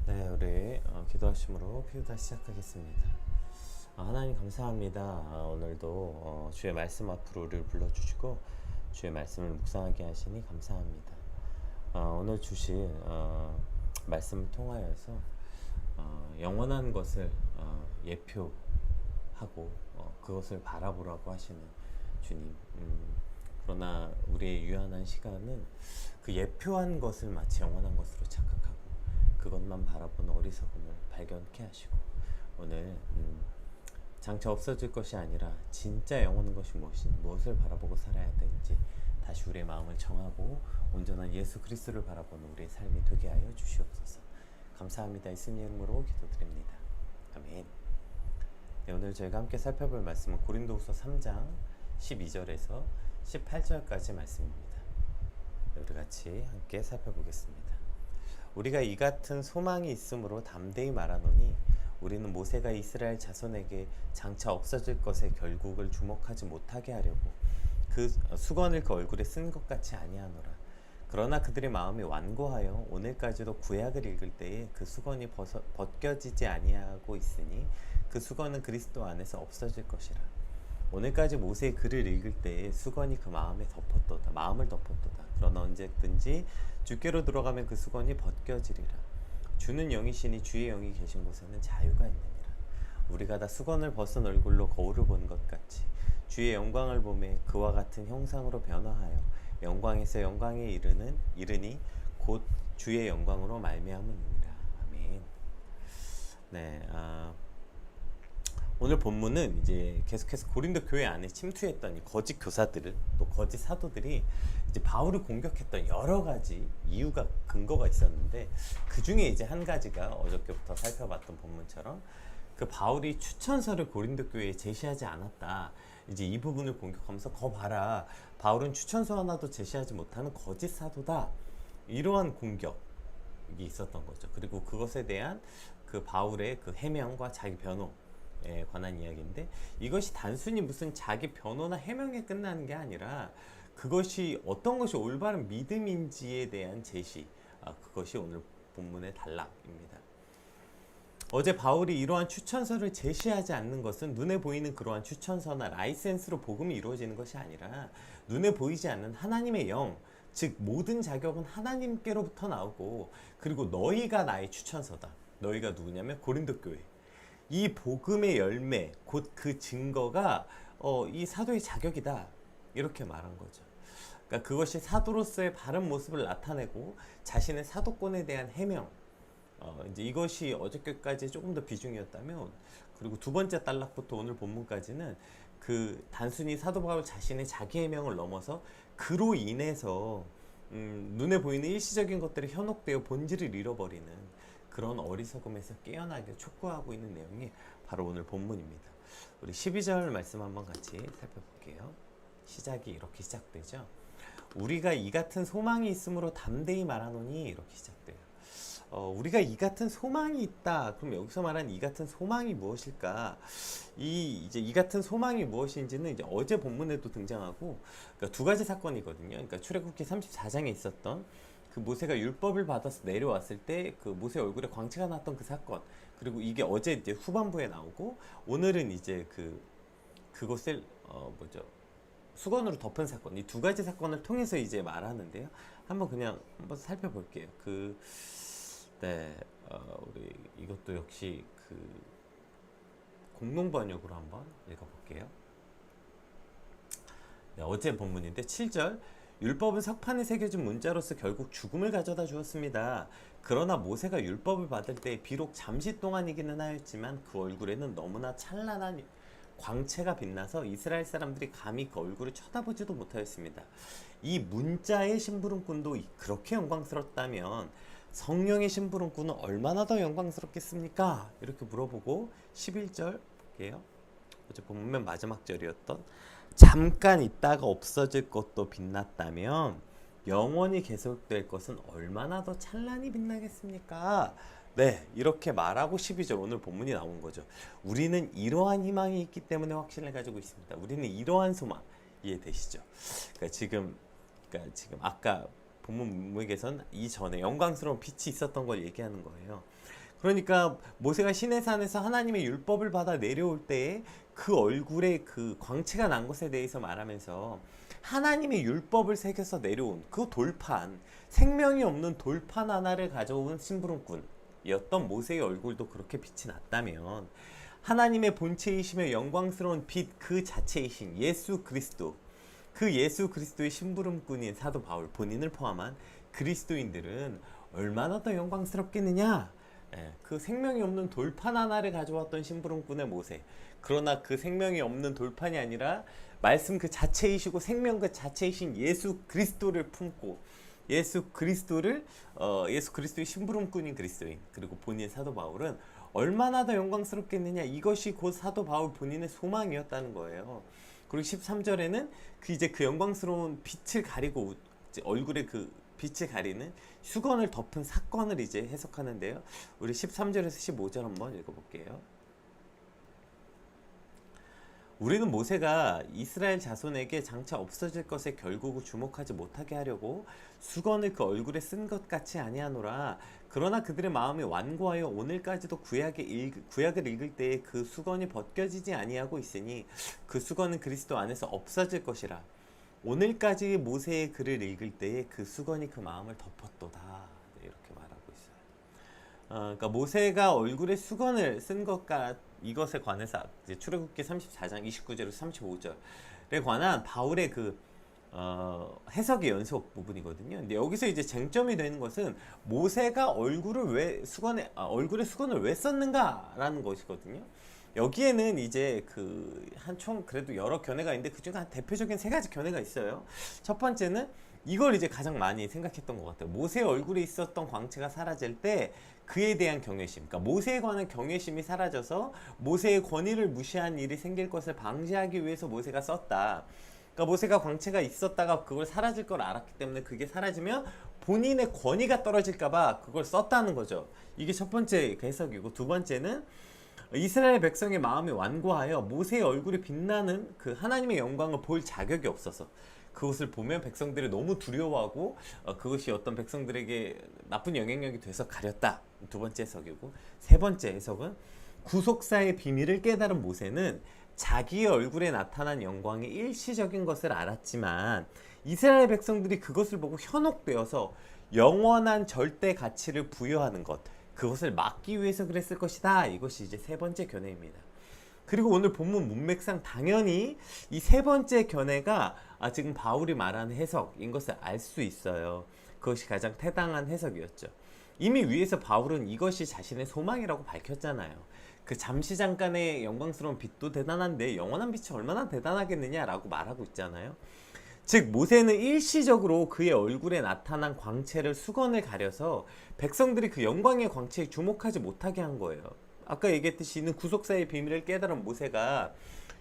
네, 우리 기도하심으로 피우다 시작하겠습니다. 하나님 감사합니다. 오늘도 주의 말씀 앞으로 우리를 불러주시고 주의 말씀을 묵상하게 하시니 감사합니다. 오늘 주신 말씀을 통하여서 영원한 것을 예표하고 그것을 바라보라고 하시는 주님. 그러나 우리의 유한한 시간은 그 예표한 것을 마치 영원한 것으로 착각하고 그것만 바라보는 어리석음을 발견케 하시고 오늘 장차 없어질 것이 아니라 진짜 영원한 것이 무엇인지, 무엇을 바라보고 살아야 되는지 다시 우리의 마음을 정하고 온전한 예수 그리스도를 바라보는 우리의 삶이 되게 하여 주시옵소서. 감사합니다. 예수님 이름으로 기도드립니다. 아멘. 네, 오늘 저희가 함께 살펴볼 말씀은 고린도후서 3장 12절에서 18절까지 말씀입니다. 우리 같이 함께 살펴보겠습니다. 우리가 이 같은 소망이 있으므로 담대히 말하노니 우리는 모세가 이스라엘 자손에게 장차 없어질 것의 결국을 주목하지 못하게 하려고 그 수건을 그 얼굴에 쓴 것 같이 아니하노라. 그러나 그들의 마음이 완고하여 오늘까지도 구약을 읽을 때에 그 수건이 벗겨지지 아니하고 있으니 그 수건은 그리스도 안에서 없어질 것이라. 오늘까지 모세의 글을 읽을 때에 수건이 그 마음을 덮었도다. 그러나 언제든지 주께로 들어가면 그 수건이 벗겨지리라. 주는 영이시니 주의 영이 계신 곳에는 자유가 있느니라. 우리가 다 수건을 벗은 얼굴로 거울을 보는 것 같이 주의 영광을 보매 그와 같은 형상으로 변화하여 영광에서 영광에 이르니 곧 주의 영광으로 말미암으니라. 아멘. 네, 오늘 본문은 이제 계속해서 고린도 교회 안에 침투했던 이 거짓 교사들을 또 거짓 사도들이 이제 바울을 공격했던 여러 가지 이유가 근거가 있었는데 그 중에 이제 한 가지가 어저께부터 살펴봤던 본문처럼 그 바울이 추천서를 고린도 교회에 제시하지 않았다. 이제 이 부분을 공격하면서 거 봐라. 바울은 추천서 하나도 제시하지 못하는 거짓 사도다. 이러한 공격이 있었던 거죠. 그리고 그것에 대한 그 바울의 그 해명과 자기 변호에 관한 이야기인데 이것이 단순히 무슨 자기 변호나 해명에 끝나는 게 아니라 그것이 어떤 것이 올바른 믿음인지에 대한 제시, 그것이 오늘 본문의 단락입니다. 어제 바울이 이러한 추천서를 제시하지 않는 것은 눈에 보이는 그러한 추천서나 라이센스로 복음이 이루어지는 것이 아니라 눈에 보이지 않는 하나님의 영, 즉 모든 자격은 하나님께로부터 나오고 그리고 너희가 나의 추천서다. 너희가 누구냐면 고린도 교회. 이 복음의 열매, 곧 그 증거가 이 사도의 자격이다. 이렇게 말한 거죠. 그러니까 그것이 사도로서의 바른 모습을 나타내고 자신의 사도권에 대한 해명, 이제 이것이 어저께까지 조금 더 비중이었다면, 그리고 두 번째 단락부터 오늘 본문까지는 그 단순히 사도 바울 자신의 자기 해명을 넘어서 그로 인해서 눈에 보이는 일시적인 것들이 현혹되어 본질을 잃어버리는 그런 어리석음에서 깨어나게 촉구하고 있는 내용이 바로 오늘 본문입니다. 우리 12절 말씀 한번 같이 살펴볼게요. 시작이 이렇게 시작되죠. 우리가 이 같은 소망이 있으므로 담대히 말하노니 이렇게 시작돼요. 우리가 이 같은 소망이 있다. 그럼 여기서 말하는 이 같은 소망이 무엇일까? 이 같은 소망이 무엇인지는 이제 어제 본문에도 등장하고, 그러니까 두 가지 사건이거든요. 그러니까 출애굽기 34장에 있었던 그 모세가 율법을 받아서 내려왔을 때 그 모세 얼굴에 광채가 났던 그 사건, 그리고 이게 어제 이제 후반부에 나오고 오늘은 이제 그것을 수건으로 덮은 사건, 이 두 가지 사건을 통해서 이제 말하는데요. 한번 살펴볼게요. 네, 우리 이것도 역시 공동 번역으로 한번 읽어볼게요. 네, 어제 본문인데 7절, 율법은 석판에 새겨진 문자로서 결국 죽음을 가져다 주었습니다. 그러나 모세가 율법을 받을 때 비록 잠시 동안이기는 하였지만 그 얼굴에는 너무나 찬란한 광채가 빛나서 이스라엘 사람들이 감히 그 얼굴을 쳐다보지도 못하였습니다. 이 문자의 심부름꾼도 그렇게 영광스럽다면 성령의 심부름꾼은 얼마나 더 영광스럽겠습니까? 이렇게 물어보고 11절 볼게요. 어제 본문 마지막 절이었던 잠깐 있다가 없어질 것도 빛났다면 영원히 계속될 것은 얼마나 더 찬란히 빛나겠습니까? 네, 이렇게 말하고 12절 오늘 본문이 나온 거죠. 우리는 이러한 희망이 있기 때문에 확신을 가지고 있습니다. 우리는 이러한 소망, 이해되시죠? 그러니까 지금 아까 본문 문맥에서는 이전에 영광스러운 빛이 있었던 걸 얘기하는 거예요. 그러니까 모세가 시내산에서 하나님의 율법을 받아 내려올 때에 그 얼굴에 그 광채가 난 것에 대해서 말하면서 하나님의 율법을 새겨서 내려온 그 돌판, 생명이 없는 돌판 하나를 가져온 심부름꾼이었던 모세의 얼굴도 그렇게 빛이 났다면 하나님의 본체이시며 영광스러운 빛 그 자체이신 예수 그리스도, 그 예수 그리스도의 심부름꾼인 사도 바울 본인을 포함한 그리스도인들은 얼마나 더 영광스럽겠느냐. 그 생명이 없는 돌판 하나를 가져왔던 심부름꾼의 모세, 그러나 그 생명이 없는 돌판이 아니라 말씀 그 자체이시고 생명 그 자체이신 예수 그리스도를 품고 예수 그리스도의 심부름꾼인 그리스도인, 그리고 본인 사도 바울은 얼마나 더 영광스럽겠느냐. 이것이 곧 사도 바울 본인의 소망이었다는 거예요. 그리고 13절에는 그 영광스러운 빛을 가리고 이제 얼굴에 그 빛을 가리는 수건을 덮은 사건을 이제 해석하는데요. 우리 13절에서 15절 한번 읽어볼게요. 우리는 모세가 이스라엘 자손에게 장차 없어질 것에 결국 주목하지 못하게 하려고 수건을 그 얼굴에 쓴 것 같이 아니하노라. 그러나 그들의 마음이 완고하여 오늘까지도 구약을 읽을 때에 그 수건이 벗겨지지 아니하고 있으니 그 수건은 그리스도 안에서 없어질 것이라. 오늘까지 모세의 글을 읽을 때에 그 수건이 그 마음을 덮었도다. 네, 이렇게 말하고 있어요. 그러니까 모세가 얼굴에 수건을 쓴 것과 이것에 관해서 이제 출애굽기 34장 29절에서 35절에 관한 바울의 해석의 연속 부분이거든요. 근데 여기서 이제 쟁점이 되는 것은 모세가 얼굴에 수건을 왜 썼는가라는 것이거든요. 여기에는 이제 총 그래도 여러 견해가 있는데 그중에 한 대표적인 세 가지 견해가 있어요. 첫 번째는 이걸 이제 가장 많이 생각했던 것 같아요. 모세의 얼굴에 있었던 광채가 사라질 때 그에 대한 경외심, 그러니까 모세에 관한 경외심이 사라져서 모세의 권위를 무시한 일이 생길 것을 방지하기 위해서 모세가 썼다. 그러니까 모세가 광채가 있었다가 그걸 사라질 걸 알았기 때문에 그게 사라지면 본인의 권위가 떨어질까봐 그걸 썼다는 거죠. 이게 첫 번째 해석이고, 두 번째는 이스라엘 백성의 마음이 완고하여 모세의 얼굴이 빛나는 그 하나님의 영광을 볼 자격이 없어서 그것을 보면 백성들이 너무 두려워하고 그것이 어떤 백성들에게 나쁜 영향력이 돼서 가렸다. 두 번째 해석이고, 세 번째 해석은 구속사의 비밀을 깨달은 모세는 자기의 얼굴에 나타난 영광이 일시적인 것을 알았지만 이스라엘 백성들이 그것을 보고 현혹되어서 영원한 절대 가치를 부여하는 것, 그것을 막기 위해서 그랬을 것이다. 이것이 이제 세 번째 견해입니다. 그리고 오늘 본문 문맥상 당연히 이 세 번째 견해가 지금 바울이 말하는 해석인 것을 알 수 있어요. 그것이 가장 타당한 해석이었죠. 이미 위에서 바울은 이것이 자신의 소망이라고 밝혔잖아요. 그 잠시 잠깐의 영광스러운 빛도 대단한데 영원한 빛이 얼마나 대단하겠느냐라고 말하고 있잖아요. 즉 모세는 일시적으로 그의 얼굴에 나타난 광채를 수건을 가려서 백성들이 그 영광의 광채에 주목하지 못하게 한 거예요. 아까 얘기했듯이 이는 구속사의 비밀을 깨달은 모세가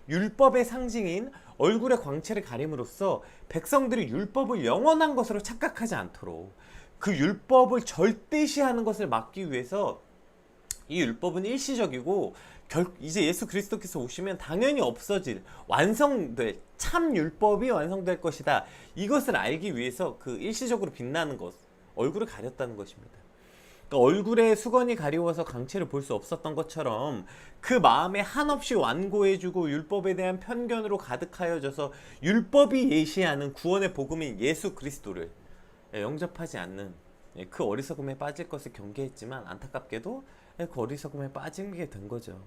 율법의 상징인 얼굴의 광채를 가림으로써 백성들이 율법을 영원한 것으로 착각하지 않도록 그 율법을 절대시하는 것을 막기 위해서 이 율법은 일시적이고 이제 예수 그리스도께서 오시면 당연히 없어질, 완성될, 참 율법이 완성될 것이다. 이것을 알기 위해서 그 일시적으로 빛나는 것, 얼굴을 가렸다는 것입니다. 그러니까 얼굴에 수건이 가리워서 강체를 볼 수 없었던 것처럼 그 마음에 한없이 완고해주고 율법에 대한 편견으로 가득하여져서 율법이 예시하는 구원의 복음인 예수 그리스도를 영접하지 않는 그 어리석음에 빠질 것을 경계했지만 안타깝게도 그 어리석음에 빠지게 된 거죠.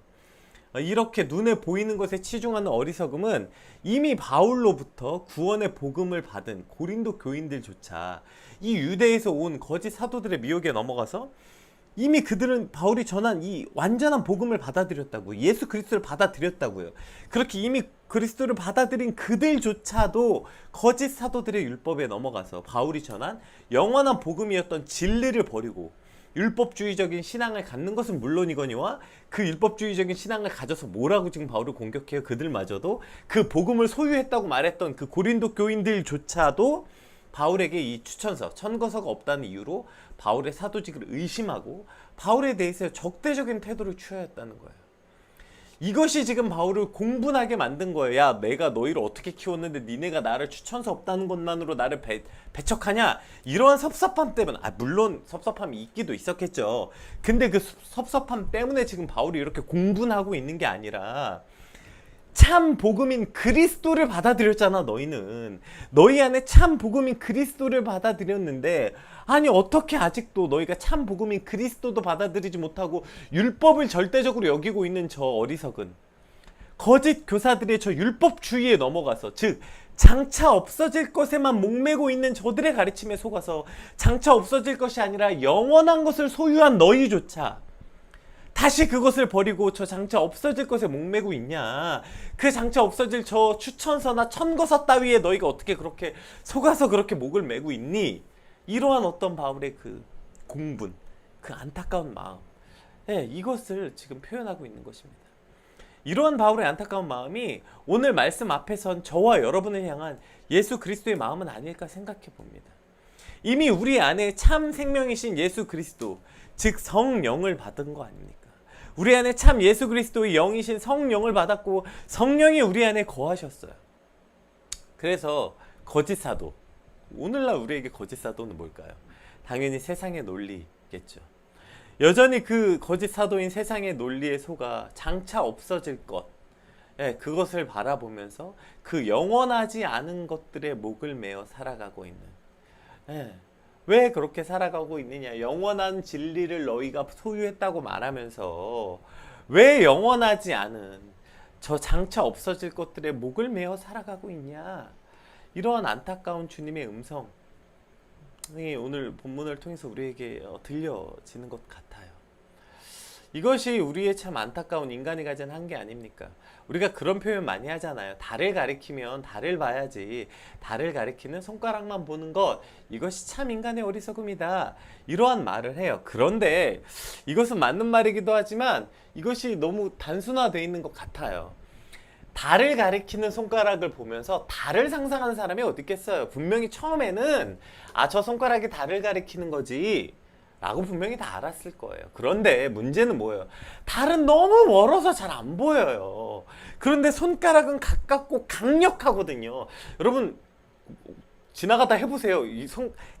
이렇게 눈에 보이는 것에 치중하는 어리석음은 이미 바울로부터 구원의 복음을 받은 고린도 교인들조차 이 유대에서 온 거짓 사도들의 미혹에 넘어가서 이미 그들은 바울이 전한 이 완전한 복음을 받아들였다고요. 예수 그리스도를 받아들였다고요. 그렇게 이미 그리스도를 받아들인 그들조차도 거짓 사도들의 율법에 넘어가서 바울이 전한 영원한 복음이었던 진리를 버리고 율법주의적인 신앙을 갖는 것은 물론이거니와 그 율법주의적인 신앙을 가져서 뭐라고 지금 바울을 공격해요? 그들마저도 그 복음을 소유했다고 말했던 그 고린도 교인들조차도 바울에게 이 추천서, 천거서가 없다는 이유로 바울의 사도직을 의심하고 바울에 대해서 적대적인 태도를 취하였다는 거예요. 이것이 지금 바울을 공분하게 만든 거예요. 야, 내가 너희를 어떻게 키웠는데 니네가 나를 추천서 없다는 것만으로 나를 배척하냐? 이러한 섭섭함 때문에, 물론 섭섭함이 있기도 있었겠죠. 근데 그 섭섭함 때문에 지금 바울이 이렇게 공분하고 있는 게 아니라 참 복음인 그리스도를 받아들였잖아. 너희는 너희 안에 참 복음인 그리스도를 받아들였는데, 아니 어떻게 아직도 너희가 참 복음인 그리스도도 받아들이지 못하고 율법을 절대적으로 여기고 있는 저 어리석은 거짓 교사들의 저 율법주의에 넘어가서, 즉 장차 없어질 것에만 목매고 있는 저들의 가르침에 속아서 장차 없어질 것이 아니라 영원한 것을 소유한 너희조차 다시 그것을 버리고 저 장차 없어질 것에 목매고 있냐? 그 장차 없어질 저 추천서나 천거서 따위에 너희가 어떻게 그렇게 속아서 그렇게 목을 매고 있니? 이러한 어떤 바울의 그 공분, 그 안타까운 마음, 이것을 지금 표현하고 있는 것입니다. 이러한 바울의 안타까운 마음이 오늘 말씀 앞에선 저와 여러분을 향한 예수 그리스도의 마음은 아닐까 생각해 봅니다. 이미 우리 안에 참 생명이신 예수 그리스도, 즉 성령을 받은 거 아닙니까? 우리 안에 참 예수 그리스도의 영이신 성령을 받았고 성령이 우리 안에 거하셨어요. 그래서 거짓 사도, 오늘날 우리에게 거짓 사도는 뭘까요? 당연히 세상의 논리겠죠. 여전히 그 거짓 사도인 세상의 논리에 속아 장차 없어질 것, 그것을 바라보면서 그 영원하지 않은 것들의 목을 메어 살아가고 있는, 왜 그렇게 살아가고 있느냐? 영원한 진리를 너희가 소유했다고 말하면서 왜 영원하지 않은 저 장차 없어질 것들의 목을 메어 살아가고 있냐? 이러한 안타까운 주님의 음성이 오늘 본문을 통해서 우리에게 들려지는 것 같아요. 이것이 우리의 참 안타까운 인간이 가진 한계 아닙니까? 우리가 그런 표현 많이 하잖아요. 달을 가리키면 달을 봐야지. 달을 가리키는 손가락만 보는 것, 이것이 참 인간의 어리석음이다. 이러한 말을 해요. 그런데 이것은 맞는 말이기도 하지만 이것이 너무 단순화되어 있는 것 같아요. 달을 가리키는 손가락을 보면서 달을 상상하는 사람이 어디 있겠어요? 분명히 처음에는 저 손가락이 달을 가리키는 거지 라고 분명히 다 알았을 거예요. 그런데 문제는 뭐예요? 달은 너무 멀어서 잘 안 보여요. 그런데 손가락은 가깝고 강력하거든요. 여러분 지나가다 해보세요.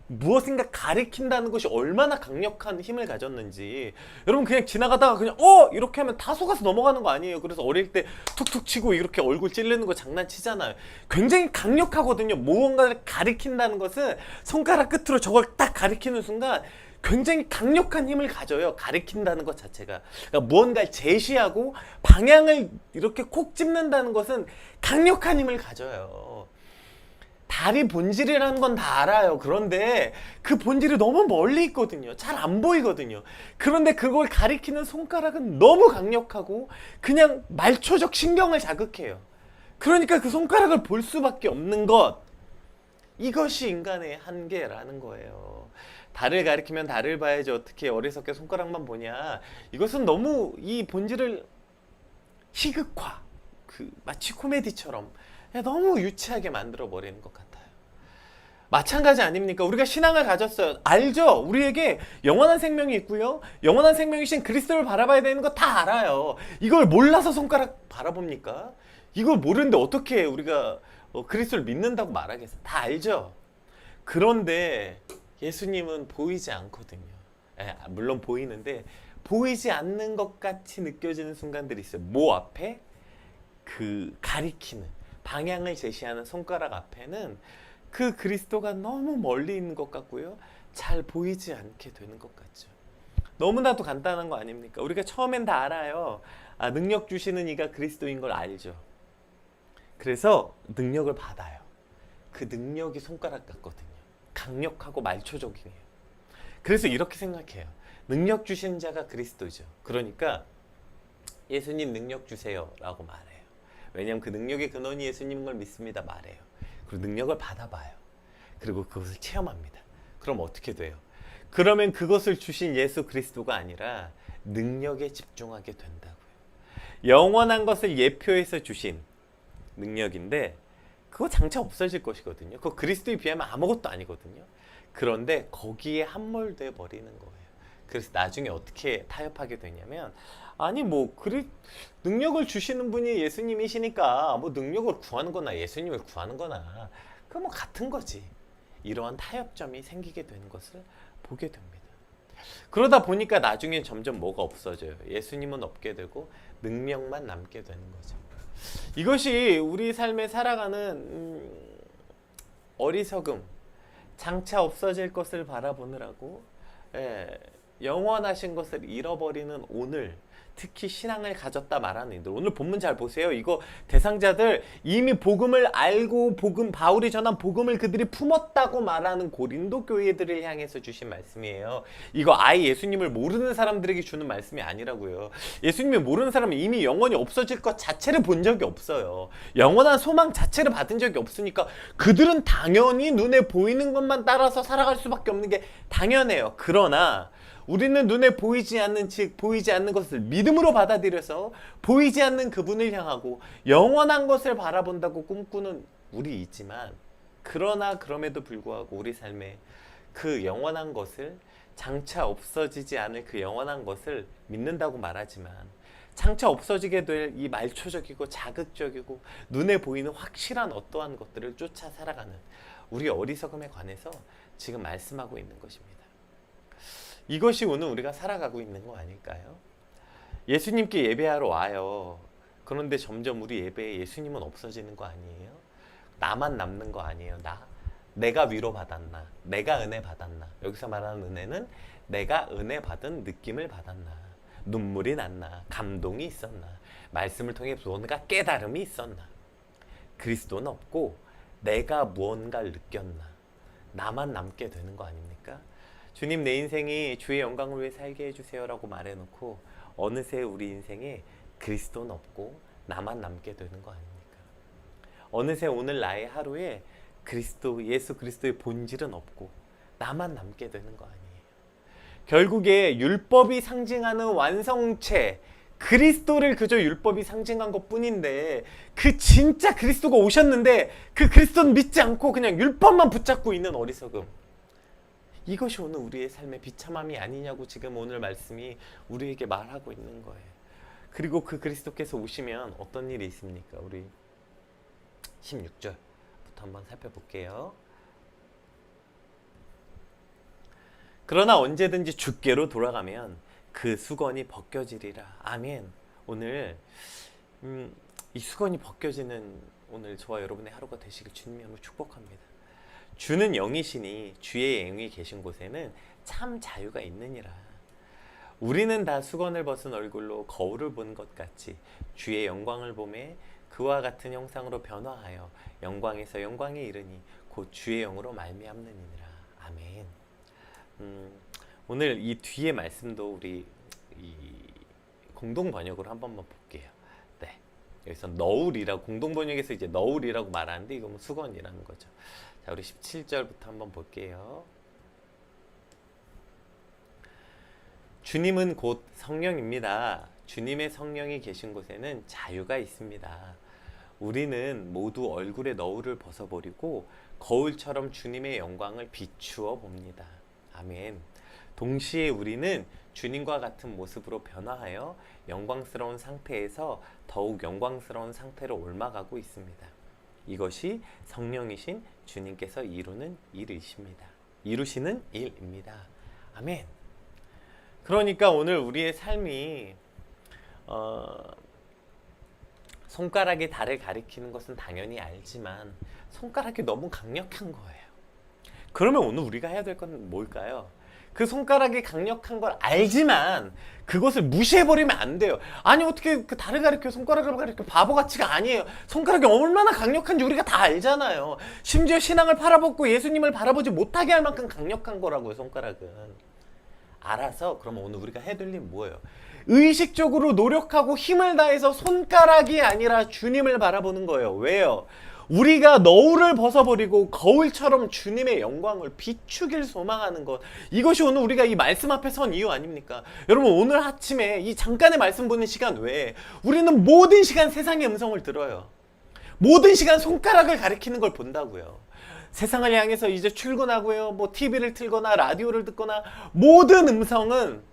무엇인가 가리킨다는 것이 얼마나 강력한 힘을 가졌는지. 여러분 그냥 지나가다가 그냥 이렇게 하면 다 속아서 넘어가는 거 아니에요. 그래서 어릴 때 툭툭 치고 이렇게 얼굴 찌르는 거 장난치잖아요. 굉장히 강력하거든요. 무언가를 가리킨다는 것은 손가락 끝으로 저걸 딱 가리키는 순간 굉장히 강력한 힘을 가져요. 가리킨다는 것 자체가. 그러니까 무언가를 제시하고 방향을 이렇게 콕 집는다는 것은 강력한 힘을 가져요. 달이 본질이라는 건 다 알아요. 그런데 그 본질이 너무 멀리 있거든요. 잘 안 보이거든요. 그런데 그걸 가리키는 손가락은 너무 강력하고 그냥 말초적 신경을 자극해요. 그러니까 그 손가락을 볼 수밖에 없는 것, 이것이 인간의 한계라는 거예요. 달을 가리키면 달을 봐야지 어떻게 어리석게 손가락만 보냐. 이것은 너무 이 본질을 희극화, 마치 코미디처럼 너무 유치하게 만들어 버리는 것 같아요. 마찬가지 아닙니까? 우리가 신앙을 가졌어요. 알죠? 우리에게 영원한 생명이 있고요. 영원한 생명이신 그리스도를 바라봐야 되는 거 다 알아요. 이걸 몰라서 손가락 바라봅니까? 이걸 모르는데 어떻게 우리가 그리스도를 믿는다고 말하겠어요? 다 알죠? 그런데 예수님은 보이지 않거든요. 물론 보이는데 보이지 않는 것 같이 느껴지는 순간들이 있어요. 뭐 앞에 그 가리키는 방향을 제시하는 손가락 앞에는 그 그리스도가 너무 멀리 있는 것 같고요. 잘 보이지 않게 되는 것 같죠. 너무나도 간단한 거 아닙니까? 우리가 처음엔 다 알아요. 능력 주시는 이가 그리스도인 걸 알죠. 그래서 능력을 받아요. 그 능력이 손가락 같거든요. 강력하고 말초적이에요. 그래서 이렇게 생각해요. 능력 주신 자가 그리스도죠. 그러니까 예수님 능력 주세요 라고 말해요. 왜냐하면 그 능력의 근원이 예수님인 걸 믿습니다 말해요. 그리고 능력을 받아봐요. 그리고 그것을 체험합니다. 그럼 어떻게 돼요? 그러면 그것을 주신 예수 그리스도가 아니라 능력에 집중하게 된다고요. 영원한 것을 예표해서 주신 능력인데 그거 장차 없어질 것이거든요. 그거 그리스도에 비하면 아무것도 아니거든요. 그런데 거기에 함몰돼 버리는 거예요. 그래서 나중에 어떻게 타협하게 되냐면 아니 능력을 주시는 분이 예수님이시니까 능력을 구하는 거나 예수님을 구하는 거나 그거 같은 거지. 이러한 타협점이 생기게 되는 것을 보게 됩니다. 그러다 보니까 나중에 점점 뭐가 없어져요. 예수님은 없게 되고 능력만 남게 되는 거죠. 이것이 우리 삶에 살아가는 어리석음, 장차 없어질 것을 바라보느라고 영원하신 것을 잃어버리는 오늘, 특히 신앙을 가졌다 말하는 이들, 오늘 본문 잘 보세요. 이거 대상자들 이미 복음을 알고 바울이 전한 복음을 그들이 품었다고 말하는 고린도 교회들을 향해서 주신 말씀이에요. 이거 아예 예수님을 모르는 사람들에게 주는 말씀이 아니라고요. 예수님을 모르는 사람은 이미 영원히 없어질 것 자체를 본 적이 없어요. 영원한 소망 자체를 받은 적이 없으니까 그들은 당연히 눈에 보이는 것만 따라서 살아갈 수밖에 없는 게 당연해요. 그러나 우리는 눈에 보이지 않는 보이지 않는 것을 믿음으로 받아들여서 보이지 않는 그분을 향하고 영원한 것을 바라본다고 꿈꾸는 우리 있지만, 그러나 그럼에도 불구하고 우리 삶에 그 영원한 것을, 장차 없어지지 않을 그 영원한 것을 믿는다고 말하지만 장차 없어지게 될 이 말초적이고 자극적이고 눈에 보이는 확실한 어떠한 것들을 쫓아 살아가는 우리의 어리석음에 관해서 지금 말씀하고 있는 것입니다. 이것이 오늘 우리가 살아가고 있는 거 아닐까요? 예수님께 예배하러 와요. 그런데 점점 우리 예배에 예수님은 없어지는 거 아니에요? 나만 남는 거 아니에요? 내가 위로받았나? 내가 은혜 받았나? 여기서 말하는 은혜는 내가 은혜 받은 느낌을 받았나? 눈물이 났나? 감동이 있었나? 말씀을 통해 무언가 깨달음이 있었나? 그리스도는 없고 내가 무언가를 느꼈나? 나만 남게 되는 거 아닙니까? 주님, 내 인생이 주의 영광을 위해 살게 해주세요 라고 말해놓고 어느새 우리 인생에 그리스도는 없고 나만 남게 되는 거 아닙니까? 어느새 오늘 나의 하루에 예수 그리스도의 본질은 없고 나만 남게 되는 거 아니에요? 결국에 율법이 상징하는 완성체, 그리스도를 그저 율법이 상징한 것 뿐인데 그 진짜 그리스도가 오셨는데 그 그리스도는 믿지 않고 그냥 율법만 붙잡고 있는 어리석음, 이것이 오늘 우리의 삶의 비참함이 아니냐고 지금 오늘 말씀이 우리에게 말하고 있는 거예요. 그리고 그 그리스도께서 오시면 어떤 일이 있습니까? 우리 16절부터 한번 살펴볼게요. 그러나 언제든지 주께로 돌아가면 그 수건이 벗겨지리라. 아멘. 오늘 이 수건이 벗겨지는 오늘 저와 여러분의 하루가 되시길 주님으로 축복합니다. 주는 영이시니 주의 영이 계신 곳에는 참 자유가 있느니라. 우리는 다 수건을 벗은 얼굴로 거울을 본 것 같이 주의 영광을 보매 그와 같은 형상으로 변화하여 영광에서 영광에 이르니 곧 주의 영으로 말미암느니라. 아멘. 오늘 이 뒤에 말씀도 우리 이 공동 번역으로 한 번만 볼게요. 네, 여기서 너울이라고, 공동 번역에서 이제 너울이라고 말하는데 이건 수건이라는 거죠. 자, 우리 17절부터 한번 볼게요. 주님은 곧 성령입니다. 주님의 성령이 계신 곳에는 자유가 있습니다. 우리는 모두 얼굴의 너울을 벗어버리고 거울처럼 주님의 영광을 비추어 봅니다. 아멘. 동시에 우리는 주님과 같은 모습으로 변화하여 영광스러운 상태에서 더욱 영광스러운 상태로 옮아가고 있습니다. 이것이 성령이신 주님께서 이루시는 일입니다. 아멘. 그러니까 오늘 우리의 삶이 손가락이 달을 가리키는 것은 당연히 알지만 손가락이 너무 강력한 거예요. 그러면 오늘 우리가 해야 될 건 뭘까요? 그 손가락이 강력한 걸 알지만 그것을 무시해버리면 안 돼요. 아니 어떻게 그 달을 가리켜 손가락을 가리켜 바보같이가 아니에요. 손가락이 얼마나 강력한지 우리가 다 알잖아요. 심지어 신앙을 팔아먹고 예수님을 바라보지 못하게 할 만큼 강력한 거라고요. 손가락은. 알아서 그러면 오늘 우리가 해야 될 일은 뭐예요? 의식적으로 노력하고 힘을 다해서 손가락이 아니라 주님을 바라보는 거예요. 왜요? 우리가 너울을 벗어버리고 거울처럼 주님의 영광을 비추길 소망하는 것, 이것이 오늘 우리가 이 말씀 앞에 선 이유 아닙니까? 여러분 오늘 아침에 이 잠깐의 말씀 보는 시간 외에 우리는 모든 시간 세상의 음성을 들어요. 모든 시간 손가락을 가리키는 걸 본다고요. 세상을 향해서 이제 출근하고요, 뭐 TV를 틀거나 라디오를 듣거나 모든 음성은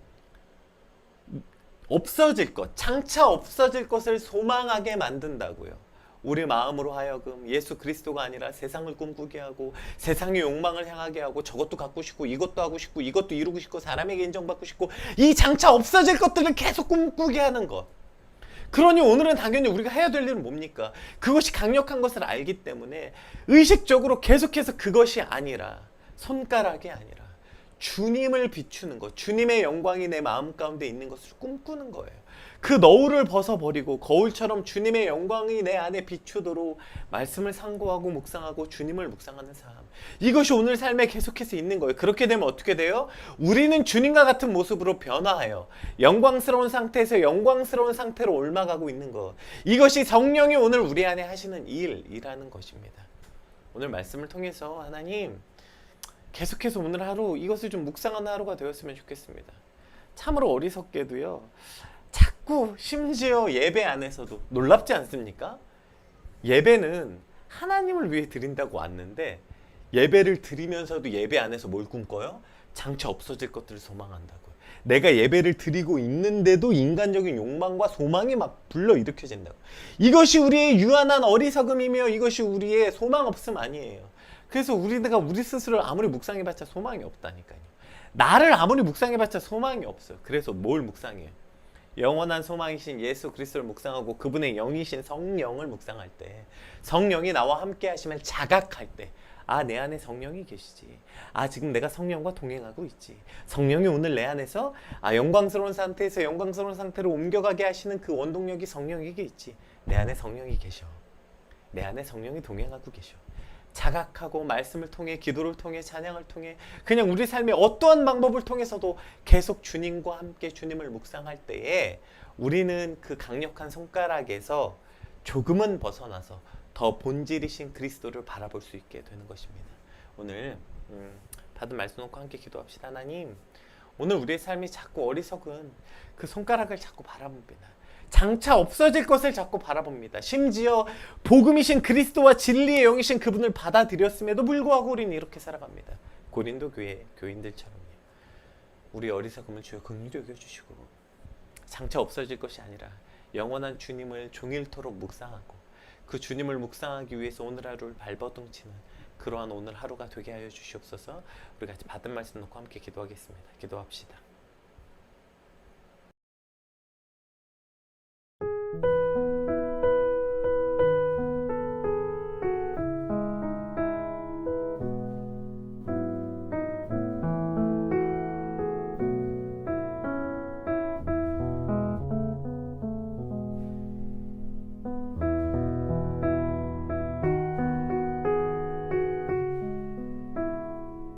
없어질 것, 장차 없어질 것을 소망하게 만든다고요. 우리 마음으로 하여금 예수 그리스도가 아니라 세상을 꿈꾸게 하고 세상의 욕망을 향하게 하고 저것도 갖고 싶고 이것도 하고 싶고 이것도 이루고 싶고 사람에게 인정받고 싶고 이 장차 없어질 것들을 계속 꿈꾸게 하는 것. 그러니 오늘은 당연히 우리가 해야 될 일은 뭡니까? 그것이 강력한 것을 알기 때문에 의식적으로 계속해서 그것이 아니라 손가락이 아니라 주님을 비추는 것, 주님의 영광이 내 마음 가운데 있는 것을 꿈꾸는 거예요. 그 너울을 벗어버리고 거울처럼 주님의 영광이 내 안에 비추도록 말씀을 상고하고 묵상하고 주님을 묵상하는 삶, 이것이 오늘 삶에 계속해서 있는 거예요. 그렇게 되면 어떻게 돼요? 우리는 주님과 같은 모습으로 변화해요. 영광스러운 상태에서 영광스러운 상태로 옮아가고 있는 것, 이것이 성령이 오늘 우리 안에 하시는 일이라는 것입니다. 오늘 말씀을 통해서 하나님 계속해서 오늘 하루 이것을 좀 묵상하는 하루가 되었으면 좋겠습니다. 참으로 어리석게도요, 자꾸 심지어 예배 안에서도 놀랍지 않습니까? 예배는 하나님을 위해 드린다고 왔는데 예배를 드리면서도 예배 안에서 뭘 꿈꿔요? 장차 없어질 것들을 소망한다고요. 내가 예배를 드리고 있는데도 인간적인 욕망과 소망이 막 불러일으켜진다고. 이것이 우리의 유한한 어리석음이며 이것이 우리의 소망 없음 아니에요. 그래서 우리가 우리 스스로를 아무리 묵상해봤자 소망이 없다니까요. 나를 아무리 묵상해봤자 소망이 없어요. 그래서 뭘 묵상해요? 영원한 소망이신 예수 그리스도를 묵상하고 그분의 영이신 성령을 묵상할 때, 성령이 나와 함께 하시면 자각할 때, 아, 내 안에 성령이 계시지. 아, 지금 내가 성령과 동행하고 있지. 성령이 오늘 내 안에서 영광스러운 상태에서 영광스러운 상태로 옮겨가게 하시는 그 원동력이 성령에게 있지. 내 안에 성령이 계셔. 내 안에 성령이 동행하고 계셔. 자각하고 말씀을 통해, 기도를 통해, 찬양을 통해, 그냥 우리 삶의 어떠한 방법을 통해서도 계속 주님과 함께 주님을 묵상할 때에 우리는 그 강력한 손가락에서 조금은 벗어나서 더 본질이신 그리스도를 바라볼 수 있게 되는 것입니다. 오늘 받은 말씀 놓고 함께 기도합시다. 하나님, 오늘 우리의 삶이 자꾸 어리석은 그 손가락을 자꾸 바라봅니다. 장차 없어질 것을 자꾸 바라봅니다. 심지어 복음이신 그리스도와 진리의 영이신 그분을 받아들였음에도 불구하고 우리는 이렇게 살아갑니다. 고린도 교회 교인들처럼요. 우리 어리석음을 주여 긍휼히 여겨주시고 장차 없어질 것이 아니라 영원한 주님을 종일토록 묵상하고 그 주님을 묵상하기 위해서 오늘 하루를 발버둥치는 그러한 오늘 하루가 되게 하여 주시옵소서. 우리 같이 받은 말씀 놓고 함께 기도하겠습니다. 기도합시다.